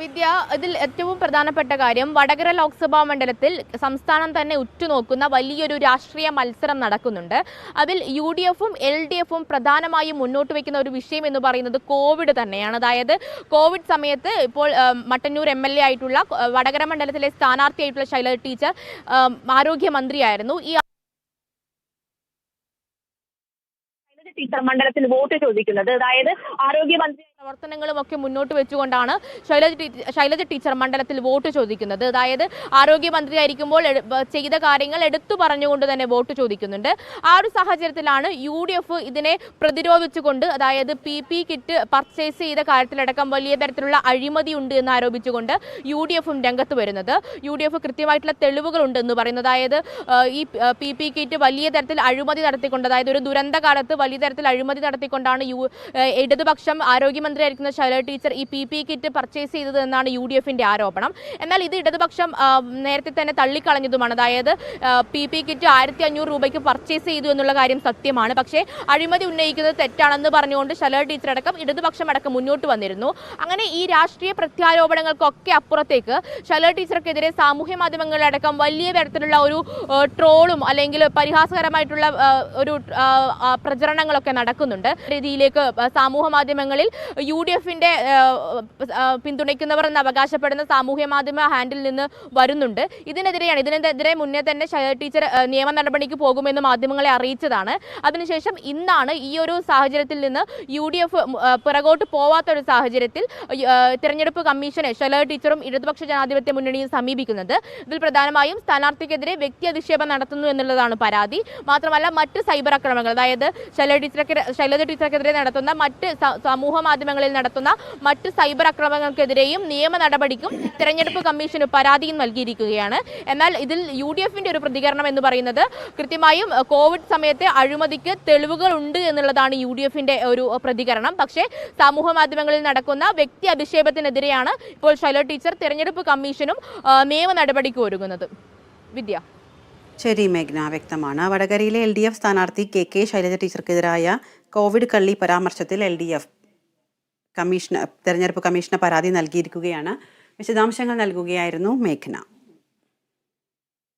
വിദ്യ, ഇതിൽ ഏറ്റവും പ്രധാനപ്പെട്ട കാര്യം വടകര ലോക്സഭാ മണ്ഡലത്തിൽ സംസ്ഥാനം തന്നെ ഉറ്റുനോക്കുന്ന വലിയൊരു രാഷ്ട്രീയ മത്സരം നടക്കുന്നുണ്ട്. അതിൽ UDFും LDFും പ്രധാനമായും മുന്നോട്ട് വയ്ക്കുന്ന ഒരു വിഷയം എന്ന് പറയുന്നത് കോവിഡ് തന്നെയാണ്. അതായത് കോവിഡ് സമയത്ത് ഇപ്പോൾ മട്ടന്നൂർ MLA ആയിട്ടുള്ള വടകര മണ്ഡലത്തിലെ സ്ഥാനാർത്ഥിയായിട്ടുള്ള ശൈലജ ടീച്ചർ ആരോഗ്യമന്ത്രിയായിരുന്നു. ഈ ടീച്ചർ മണ്ഡലത്തിൽ വോട്ട് ചോദിക്കുന്നത്, അതായത് ആരോഗ്യമന്ത്രി പ്രവർത്തനങ്ങളും ഒക്കെ മുന്നോട്ട് വെച്ചുകൊണ്ടാണ് ശൈലജ ടീച്ചർ മണ്ഡലത്തിൽ വോട്ട് ചോദിക്കുന്നത്. അതായത് ആരോഗ്യമന്ത്രിയായിരിക്കുമ്പോൾ ചെയ്ത കാര്യങ്ങൾ എടുത്തു പറഞ്ഞുകൊണ്ട് തന്നെ വോട്ട് ചോദിക്കുന്നുണ്ട്. ആ ഒരു സാഹചര്യത്തിലാണ് UDF ഇതിനെ പ്രതിരോധിച്ചുകൊണ്ട്, അതായത് PP കിറ്റ് പർച്ചേസ് ചെയ്ത കാര്യത്തിലടക്കം വലിയ തരത്തിലുള്ള അഴിമതി ഉണ്ട് എന്ന് ആരോപിച്ചുകൊണ്ട് UDFും രംഗത്ത് വരുന്നത്. UDF കൃത്യമായിട്ടുള്ള തെളിവുകളുണ്ട് എന്ന് പറയുന്നത്. അതായത് ഈ PP കിറ്റ് വലിയ തരത്തിൽ അഴിമതി നടത്തിക്കൊണ്ട്, അതായത് ഒരു ദുരന്ത കാലത്ത് വലിയ തരത്തിൽ അഴിമതി നടത്തിക്കൊണ്ടാണ് ഇടതുപക്ഷം ആരോഗ്യമന്ത്രിയായിരിക്കുന്ന ശൈലജ ടീച്ചർ ഈ PP കിറ്റ് പർച്ചേസ് ചെയ്തത് എന്നാണ് UDFിന്റെ ആരോപണം. എന്നാൽ ഇത് ഇടതുപക്ഷം നേരത്തെ തന്നെ തള്ളിക്കളഞ്ഞതുമാണ്. അതായത് PP കിറ്റ് 1500 രൂപയ്ക്ക് പർച്ചേസ് ചെയ്തു എന്നുള്ള കാര്യം സത്യമാണ്. പക്ഷേ അഴിമതി ഉന്നയിക്കുന്നത് തെറ്റാണെന്ന് പറഞ്ഞുകൊണ്ട് ശൈലജ ടീച്ചർ അടക്കം ഇടതുപക്ഷം അടക്കം മുന്നോട്ട് വന്നിരുന്നു. അങ്ങനെ ഈ രാഷ്ട്രീയ പ്രത്യാരോപണങ്ങൾക്കൊക്കെ അപ്പുറത്തേക്ക് ശൈലജ ടീച്ചർക്കെതിരെ സാമൂഹ്യ മാധ്യമങ്ങളിലടക്കം വലിയ തരത്തിലുള്ള ഒരു ട്രോളും അല്ലെങ്കിൽ പരിഹാസകരമായിട്ടുള്ള ഒരു പ്രചരണങ്ങളൊക്കെ നടക്കുന്നുണ്ട്. രീതിയിലേക്ക് സമൂഹ മാധ്യമങ്ങളിൽ UDFിന്റെ പിന്തുണയ്ക്കുന്നവർ എന്ന് അവകാശപ്പെടുന്ന സാമൂഹ്യ മാധ്യമ ഹാൻഡിൽ നിന്ന് വരുന്നുണ്ട്. ഇതിനെതിരെ മുന്നേ തന്നെ ശൈലജ ടീച്ചർ നിയമ നടപടിക്ക് പോകുമെന്ന് മാധ്യമങ്ങളെ അറിയിച്ചതാണ്. അതിനുശേഷം ഇന്നാണ് ഈ ഒരു സാഹചര്യത്തിൽ നിന്ന് UDF പിറകോട്ട് പോവാത്ത ഒരു സാഹചര്യത്തിൽ തിരഞ്ഞെടുപ്പ് കമ്മീഷനെ ശൈലജ ടീച്ചറും ഇടതുപക്ഷ ജനാധിപത്യ മുന്നണിയും സമീപിക്കുന്നത്. ഇതിൽ പ്രധാനമായും സ്ഥാനാർത്ഥിക്കെതിരെ വ്യക്തി അധിക്ഷേപം നടത്തുന്നു എന്നുള്ളതാണ് പരാതി. മാത്രമല്ല മറ്റ് സൈബർ ആക്രമണങ്ങൾ, അതായത് ശൈലജ ടീച്ചർക്കെതിരെ നടത്തുന്ന മറ്റ് സമൂഹ മാധ്യമങ്ങളിൽ നടത്തുന്ന മറ്റ് സൈബർ ആക്രമണങ്ങൾക്കെതിരെയും നിയമ നടപടിക്കും തിരഞ്ഞെടുപ്പ് കമ്മീഷന് പരാതിയും നൽകിയിരിക്കുകയാണ്. എന്നാൽ ഇതിൽ UDFിന്റെ ഒരു പ്രതികരണം എന്ന് പറയുന്നത് കൃത്യമായും കോവിഡ് സമയത്തെ അഴിമതിക്ക് തെളിവുകൾ ഉണ്ട് എന്നുള്ളതാണ് UDFിന്റെ ഒരു പ്രതികരണം. പക്ഷേ സമൂഹ മാധ്യമങ്ങളിൽ നടക്കുന്ന വ്യക്തി അധിക്ഷേപത്തിനെതിരെയാണ് ഇപ്പോൾ ശൈലജ ടീച്ചർ തിരഞ്ഞെടുപ്പ് കമ്മീഷനും നിയമ നടപടിക്ക് ഒരുങ്ങുന്നത്. വിദ്യ. ശരി മേഘ്ന, വ്യക്തമാണ്. വടകരയിലെ LDF സ്ഥാനാർത്ഥി KK ശൈലജ ടീച്ചർക്കെതിരായ കോവിഡ് കള്ളി പരാമർശത്തിൽ LDF തെരഞ്ഞെടുപ്പ് കമ്മീഷന് പരാതി നൽകിയിരിക്കുകയാണ്. വിശദാംശങ്ങൾ നൽകുകയായിരുന്നു മേഘ്ന.